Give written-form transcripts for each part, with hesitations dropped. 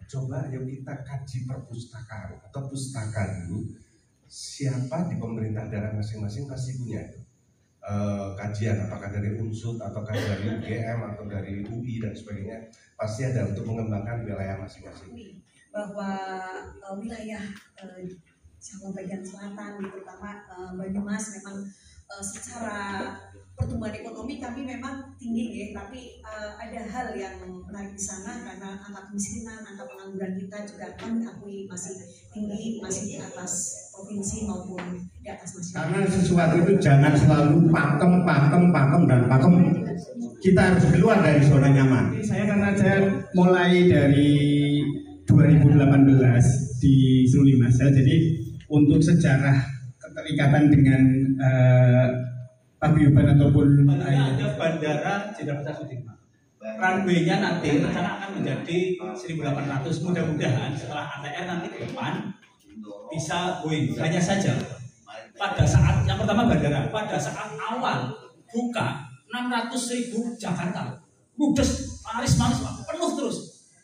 Coba yuk kita kaji perpustakaan atau pustaka dulu. Siapa di pemerintah daerah masing-masing pasti punya itu kajian, apakah dari UNSUD ataukah dari UGM atau dari UI dan sebagainya, pasti ada untuk mengembangkan wilayah masing-masing. Bahwa wilayah Jawa bagian selatan, terutama Banyumas, memang secara pertumbuhan ekonomi kami memang tinggi ya, tapi ada hal yang menarik di sana karena angka kemiskinan, angka pengangguran kita juga kami akui masih tinggi, masih di atas provinsi maupun di atas nasional. Karena sesuatu itu jangan selalu pakem. Kita harus keluar dari zona nyaman. Karena saya mulai dari 2018 di Seruling Mas, jadi untuk sejarah keterikatan dengan paguyuban ataupun ada bandara Jenderal Sudirman. Runway-nya nanti rencana akan menjadi 1.800. Mudah-mudahan setelah ATR nanti ke depan bisa Boeing. Hanya saja pada saat yang pertama bandara, pada saat awal buka 600.000 Jakarta, ludes, laris manis, penuh terus.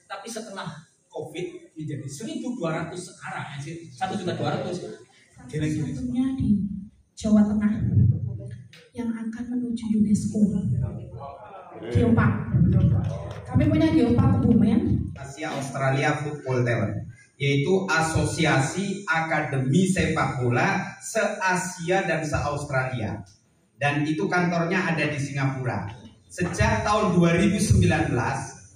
Tapi setelah COVID menjadi 1.200 sekarang, 1.200.000. Satunya di Jawa Tengah yang akan menuju UNESCO, Geopark. Kami punya Geopark Kebumen. Asia Australia Football Talent, yaitu asosiasi akademi sepak bola se-Asia dan se-Australia, dan itu kantornya ada di Singapura. Sejak tahun 2019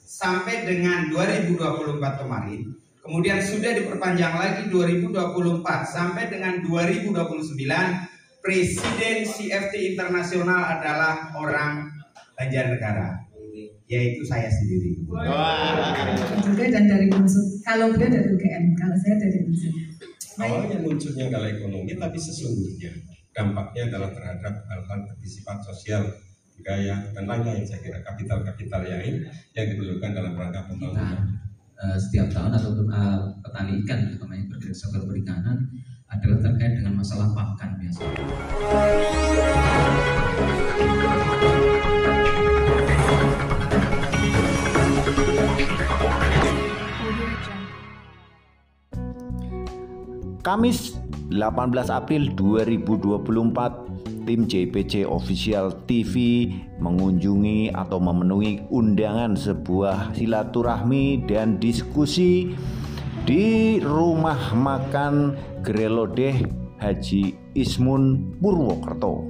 sampai dengan 2024 kemarin, kemudian sudah diperpanjang lagi 2024 sampai dengan 2029. Presiden CFT Internasional adalah orang Banjarnegara, yaitu saya sendiri. Juga dan dari UNSUD. Kalau beliau dari UGM, kalau saya dari UNSUD. Awalnya munculnya kalau ekonomi, tapi sesungguhnya dampaknya adalah terhadap hal-hal bersifat sosial, budaya, dan lain-lain. Saya kira kapital-kapital lain yang diperlukan dalam rangka pembangunan. Setiap tahun ataupun petani ikan, terutama yang bergerak sektor perikanan, adalah terkait dengan masalah pakan biasanya. Kamis 18 April 2024, tim JPC Official TV mengunjungi atau memenuhi undangan sebuah silaturahmi dan diskusi di rumah makan Grelodeh Haji Ismun Purwokerto.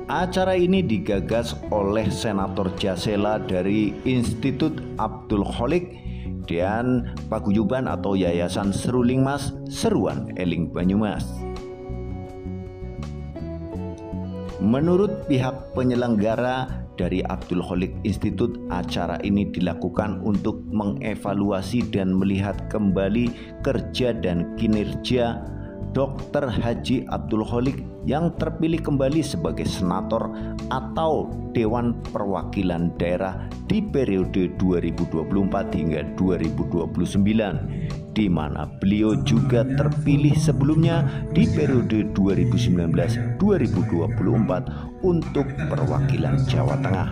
Acara ini digagas oleh Senator Jasela dari Institut Abdul Kholik dan Paguyuban atau Yayasan Seruling Mas Seruan Eling Banyumas. Menurut pihak penyelenggara dari Abdul Kholik Institute, acara ini dilakukan untuk mengevaluasi dan melihat kembali kerja dan kinerja Dr. Haji Abdul Kholik yang terpilih kembali sebagai senator atau Dewan Perwakilan Daerah di periode 2024 hingga 2029, di mana beliau juga terpilih sebelumnya di periode 2019-2024 untuk perwakilan Jawa Tengah.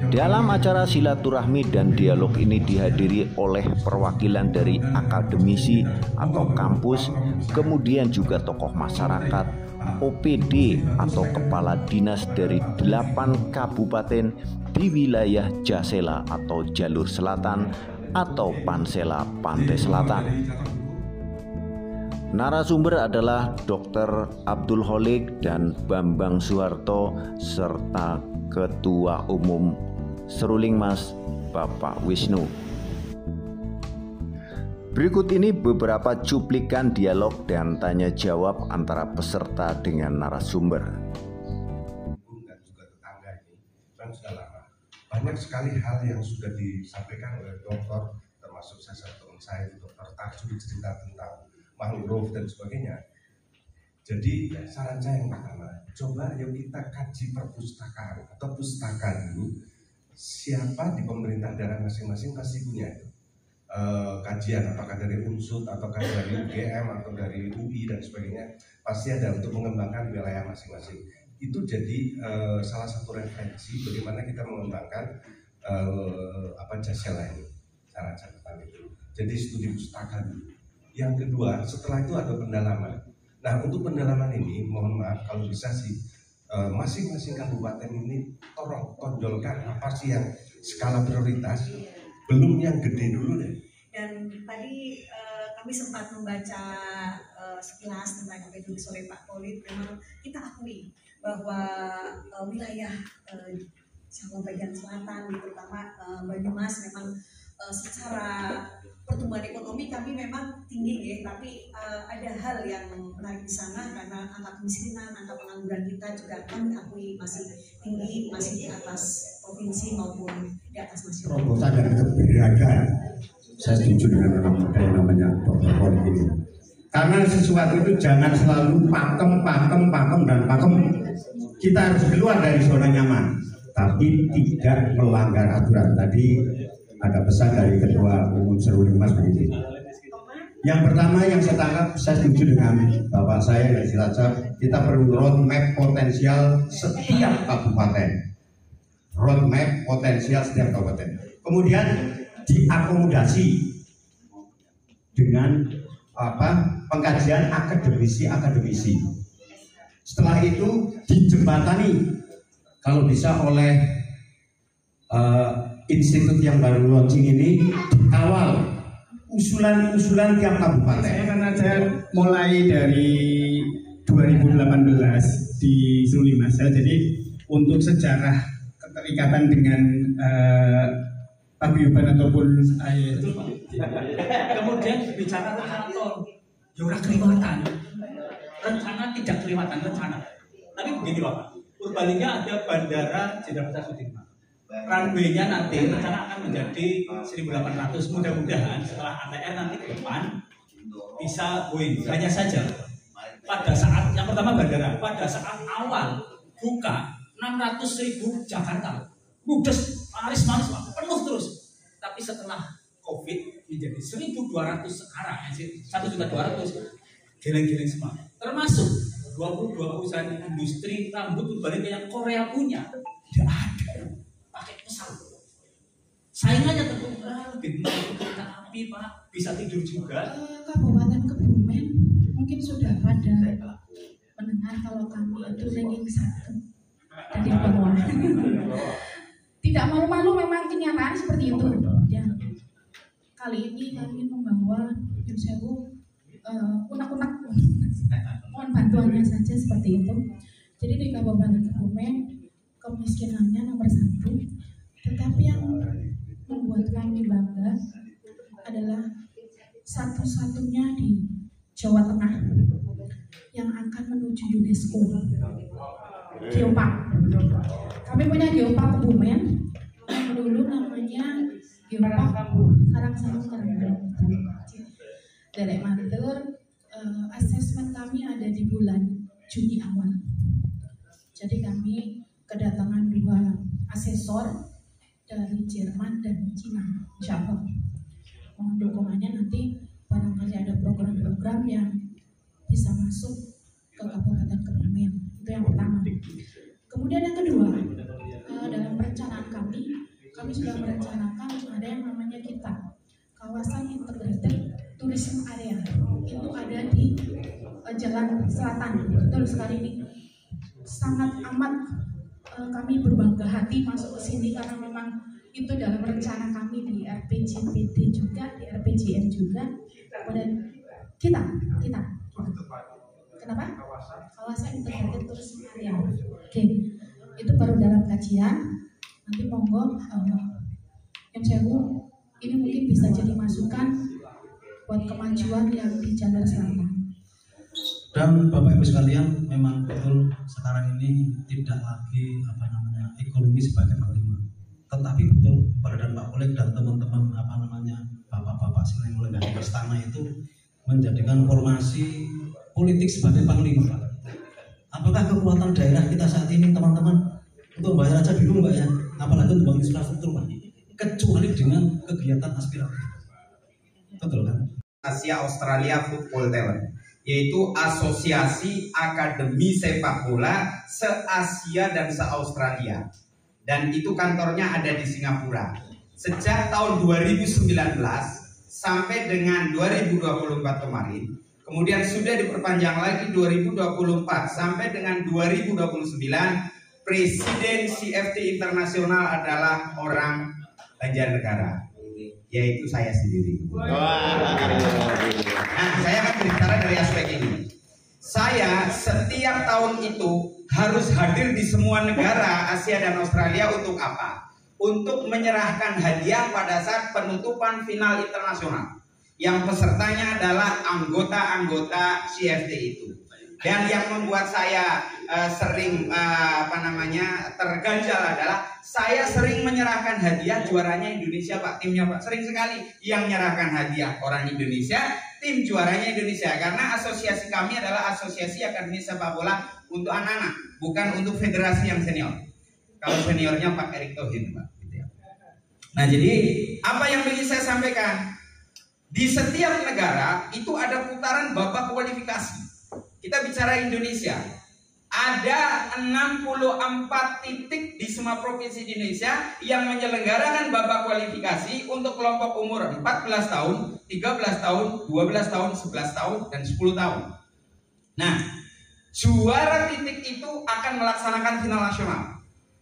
Dalam acara silaturahmi dan dialog ini dihadiri oleh perwakilan dari akademisi atau kampus, kemudian juga tokoh masyarakat, OPD atau kepala dinas dari 8 kabupaten di wilayah Jasela atau Jalur Selatan atau Pansela Pantai Selatan. Narasumber adalah Dr. Abdul Kholik dan Bambang Soeharto serta Ketua Umum Seruling Mas Bapak Wisnu. Berikut ini beberapa cuplikan dialog dan tanya jawab antara peserta dengan narasumber. Dan juga tetangga ini kan sudah lama. Banyak sekali hal yang sudah disampaikan oleh dokter, termasuk teman saya, Dokter Tarjudi, cerita tentang mangrove dan sebagainya. Jadi saran saya yang pertama, coba yuk kita kaji perpustakaan atau pustaka dulu. Siapa di pemerintah daerah masing-masing pasti punya itu kajian, apakah dari UNSUD ataukah dari UGM atau dari UI dan sebagainya, pasti ada untuk mengembangkan wilayah masing-masing. itu jadi salah satu referensi bagaimana kita mengembangkan Jasela ini, cara catatan itu. Jadi studi pustaka dulu. Yang kedua, setelah itu ada pendalaman. Nah, untuk pendalaman ini, mohon maaf kalau bisa sih masing-masing kabupaten ini tolong tonjolkan apa sih yang skala prioritas, belum yang gede dulu deh. Dan tadi kami sempat membaca sekilas tentang apa itu oleh Pak Kolit. Memang kita akui bahwa wilayah Jawa bagian selatan, terutama Banyumas, memang secara pertumbuhan ekonomi kami memang tinggi ya, tapi ada hal yang menarik di sana karena angka kemiskinan, angka pengangguran kita juga kami akui masih tinggi, masih di atas provinsi maupun di atas nasional. Terobosan dan kebijakan, saya setuju dengan anak muda yang namanya Dr. Kolit ini. Karena sesuatu itu jangan selalu pakem. Kita harus keluar dari zona nyaman, tapi tidak melanggar aturan. Tadi ada pesan dari Ketua Umum Seruni Mas begitu. Yang pertama yang saya tangkap, saya setuju dengan Bapak saya dari Cilacap, kita perlu roadmap potensial setiap kabupaten. Roadmap potensial setiap kabupaten. Kemudian diakomodasi dengan pengkajian akademisi. Setelah itu dijembatani kalau bisa oleh institut yang baru launching ini, awal usulan tiap kabupaten. Saya mulai dari 2018 di Seruni Mas. Jadi untuk sejarah keterikatan dengan paguyuban ataupun kemudian bicara tentang tol, ya kelewatan. Rencana tidak kelewatan rencana. Tapi begini Bapak, Purbalingga ada Bandara Jenderal Sudirman. Runway-nya nanti rencana akan menjadi 1.800. Mudah-mudahan setelah ATR nanti ke depan bisa Boeing. Hanya saja pada saat yang pertama bandara, pada saat awal buka 600.000 Jakarta, ludes, manis penuh terus. Tapi setelah COVID menjadi 1.200 sekarang, 1.200.000 geleng-geleng semua. Termasuk 22 perusahaan industri rambut Purbalingga yang Korea punya tidak ada pakai pesawat. Saingannya tentu lebih kereta api Pak, bisa tidur juga. Kabupaten Kebumen mungkin sudah pada mendengar kalau kami itu ranking 1 dari bawah. Tidak malu-malu, memang kenyataan seperti itu. Ya. Kali ini kami membawa Yunsewu unak-unak, mohon bantuannya saja seperti itu. Jadi di Kabupaten Kebumen kemiskinannya nomor 1, tetapi yang membuat kami bangga adalah satu-satunya di Jawa Tengah yang akan menuju UNESCO, Geopark. Kami punya Geopark Kebumen yang dulu namanya Geopark Karangsari Derek Mantur. Asesmen kami ada di bulan Juni awal. Jadi kami kedatangan 2 asesor dari Jerman dan Cina, insya Allah. Mohon dukungannya nanti barangkali ada program-program yang bisa masuk ke Kabupaten Kebumen. Itu yang pertama. Kemudian yang kedua, dalam perencanaan kami sudah merencanakan ada yang namanya kita kawasan integrated tourism area. Itu ada di Jalan Selatan. Betul sekali, ini sangat amat kami berbangga hati masuk ke sini karena memang itu dalam rencana kami di RPJPD juga, di RPJM juga. Kemudian kita. Kenapa? Kawasan integrated tourism area. Oke, itu baru dalam kajian. Nanti monggo Yunsewu ini mungkin bisa jadi masukan buat kemajuan yang di Jalan Selatan. Dan Bapak Ibu sekalian, memang betul sekarang ini tidak lagi ekonomi sebagai panglima, tetapi betul pada dan Pak Kolit dan teman-teman bapak-bapak sini mulai dari istana itu menjadikan formasi politik sebagai panglima. Apakah kekuatan daerah kita saat ini teman-teman untuk bayar aja bingung Mbak ya, apalagi untuk bangun infrastruktur Pak, kecuali dengan kegiatan aspiratif. Betul kan? Asia Australia Football Talent, yaitu Asosiasi Akademi Sepak Bola se-Asia dan se-Australia. Dan itu kantornya ada di Singapura. Sejak tahun 2019 sampai dengan 2024 kemarin, kemudian sudah diperpanjang lagi 2024 sampai dengan 2029, Presiden CFT Internasional adalah orang Banjarnegara, yaitu saya sendiri. Nah, saya akan berbicara dari aspek ini. Saya setiap tahun itu harus hadir di semua negara Asia dan Australia untuk apa? Untuk menyerahkan hadiah pada saat penutupan final internasional. Yang pesertanya adalah anggota-anggota CFT itu. Dan yang membuat saya sering terganjal adalah saya sering menyerahkan hadiah, juaranya Indonesia Pak, timnya Pak, sering sekali yang menyerahkan hadiah orang Indonesia, tim juaranya Indonesia, karena asosiasi kami adalah Asosiasi Akademi Sepak Bola untuk anak-anak, bukan untuk federasi yang senior. Kalau seniornya Pak Erick Thohir Pak. Nah, jadi apa yang ingin saya sampaikan, di setiap negara itu ada putaran babak kualifikasi. Kita bicara Indonesia, ada 64 titik di semua provinsi di Indonesia yang menyelenggarakan babak kualifikasi untuk kelompok umur 14 tahun, 13 tahun, 12 tahun, 11 tahun, dan 10 tahun. Nah, juara titik itu akan melaksanakan final nasional.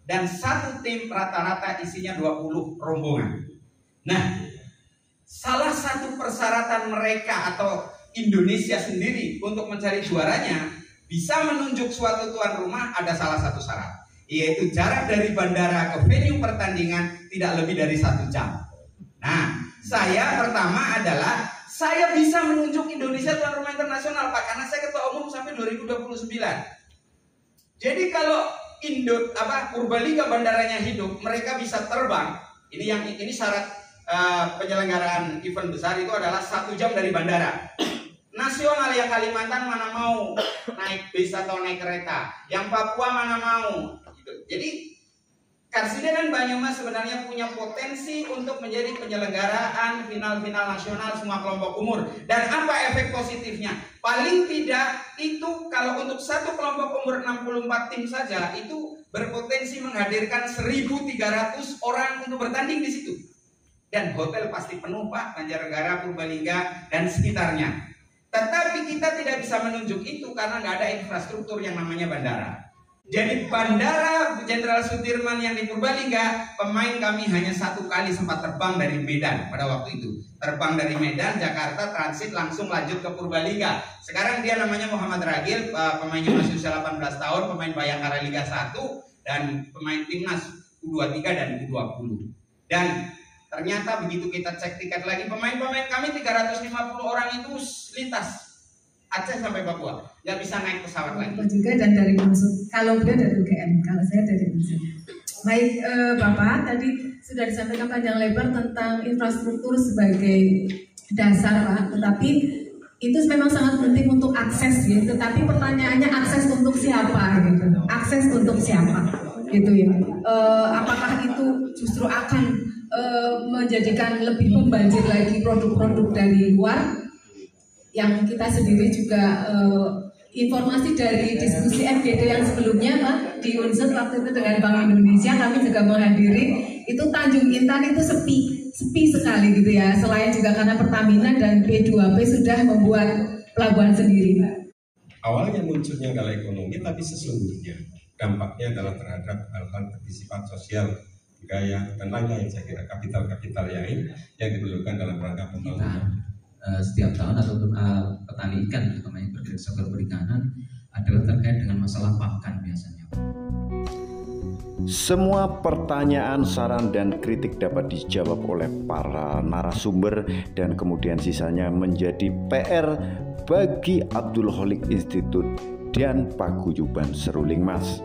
Dan satu tim rata-rata isinya 20 rombongan. Nah, salah satu persyaratan mereka atau Indonesia sendiri untuk mencari juaranya bisa menunjuk suatu tuan rumah, ada salah satu syarat, yaitu jarak dari bandara ke venue pertandingan tidak lebih dari 1 jam. Nah, saya pertama adalah saya bisa menunjuk Indonesia tuan rumah internasional Pak, karena saya ketua umum sampai 2029. Jadi kalau Purbalingga bandaranya hidup, mereka bisa terbang. Ini syarat penyelenggaraan event besar itu adalah 1 jam dari bandara. Nasional yang Kalimantan mana mau naik bis atau naik kereta, yang Papua mana mau. Gitu. Jadi Karsida dan Banyumas sebenarnya punya potensi untuk menjadi penyelenggaraan final-final nasional semua kelompok umur. Dan apa efek positifnya? Paling tidak itu kalau untuk satu kelompok umur 64 tim saja itu berpotensi menghadirkan 1.300 orang untuk bertanding di situ. Dan hotel pasti penuh Pak, Banjarnegara, Purbalingga dan sekitarnya. Tetapi kita tidak bisa menunjuk itu karena nggak ada infrastruktur yang namanya bandara. Jadi Bandara Jenderal Sudirman yang di Purbalingga, pemain kami hanya 1 kali sempat terbang dari Medan pada waktu itu. Terbang dari Medan, Jakarta, transit langsung lanjut ke Purbalingga. Sekarang dia namanya Muhammad Ragil, pemainnya masih usia 18 tahun, pemain Bayangkara Liga 1 dan pemain timnas U23 dan U20. Dan ternyata begitu kita cek tiket lagi, pemain-pemain kami 350 orang itu lintas Aceh sampai Papua, nggak bisa naik pesawat lagi. Juga dan dari Unsur, kalau beliau dari UGM, kalau saya dari Unsur. Baik, Bapak tadi sudah disampaikan panjang lebar tentang infrastruktur sebagai dasar Pak, tetapi itu memang sangat penting untuk akses gitu. Tetapi pertanyaannya akses untuk siapa gitu? Akses untuk siapa gitu ya? Apakah itu justru akan menjadikan lebih membanjir lagi produk-produk dari luar? Yang kita sendiri juga informasi dari diskusi FGD yang sebelumnya Pak di Unsur waktu itu dengan Bank Indonesia kami juga menghadiri, itu Tanjung Intan itu sepi sekali gitu ya, selain juga karena Pertamina dan P2P sudah membuat pelabuhan sendiri. Awalnya munculnya gala ekonomi, tapi sesungguhnya dampaknya adalah terhadap hal-hal bersifat sosial, budaya dan lain-lain. Saya kira kapital-kapital yang diperlukan dalam rangka pembangunan. Setiap tahun ataupun petani ikan terutama yang bergerak sektor perikanan adalah terkait dengan masalah pakan biasanya. Semua pertanyaan, saran, dan kritik dapat dijawab oleh para narasumber dan kemudian sisanya menjadi PR bagi Abdul Kholik Institute dan Paguyuban Seruling Mas.